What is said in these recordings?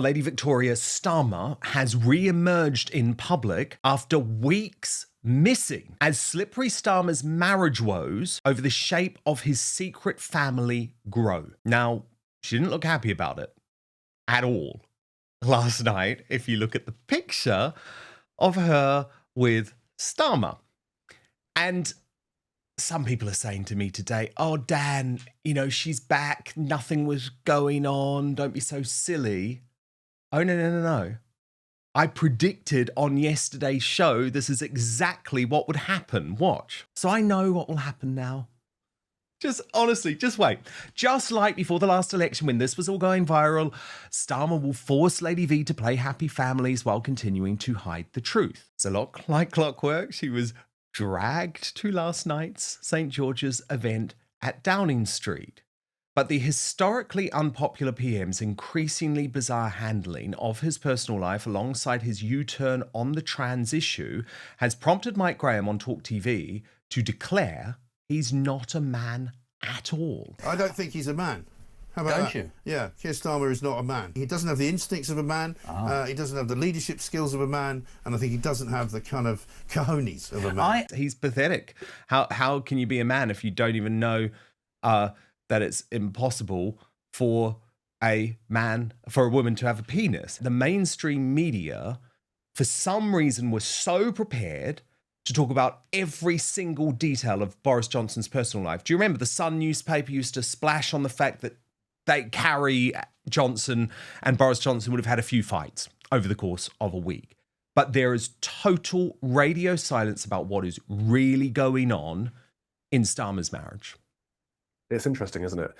Lady Victoria Starmer has re-emerged in public after weeks missing as Slippery Starmer's marriage woes over the shape of his secret family grow. Now, she didn't look happy about it at all last night, if you look at the picture of her with Starmer. And some people are saying to me today, oh, Dan, she's back. Nothing was going on. Don't be so silly. Oh, no. I predicted on yesterday's show this is exactly what would happen. Watch. So I know what will happen now. Just honestly, just wait. Just like before the last election when this was all going viral, Starmer will force Lady V to play happy families while continuing to hide the truth. So like clockwork, she was dragged to last night's St. George's event at Downing Street. But the historically unpopular PM's increasingly bizarre handling of his personal life alongside his U-turn on the trans issue has prompted Mike Graham on Talk TV to declare he's not a man at all. I don't think he's a man. How about Don't that? you? Yeah, Keir Starmer is not a man. He doesn't have the instincts of a man. He doesn't have the leadership skills of a man, and I think he doesn't have the kind of cojones of a man. He's pathetic. How can you be a man if you don't even know that it's impossible for a woman to have a penis? The mainstream media, for some reason, was so prepared to talk about every single detail of Boris Johnson's personal life. Do you remember the Sun newspaper used to splash on the fact that Carrie Johnson and Boris Johnson would have had a few fights over the course of a week? But there is total radio silence about what is really going on in Starmer's marriage. It's interesting, isn't it?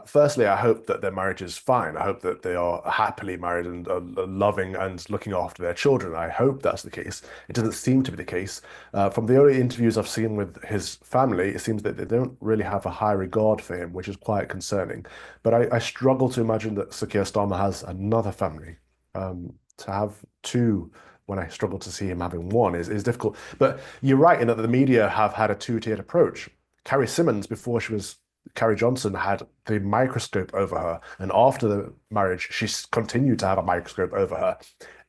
Firstly, I hope that their marriage is fine. I hope that they are happily married and are loving and looking after their children. I hope that's the case. It doesn't seem to be the case. From the early interviews I've seen with his family, it seems that they don't really have a high regard for him, which is quite concerning. But I struggle to imagine that Sir Keir Starmer has another family. To have two, when I struggle to see him having one, is difficult. But you're right in that the media have had a two-tiered approach. Carrie Symonds, before she was Carrie Johnson, had the microscope over her, and after the marriage she continued to have a microscope over her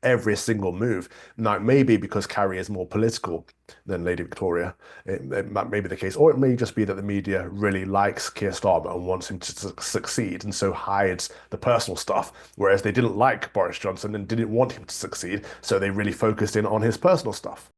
every single move. Now, it may be because Carrie is more political than Lady Victoria. That may be the case, or it may just be that the media really likes Keir Starmer and wants him to succeed, and so hides the personal stuff, whereas they didn't like Boris Johnson and didn't want him to succeed, so they really focused in on his personal stuff.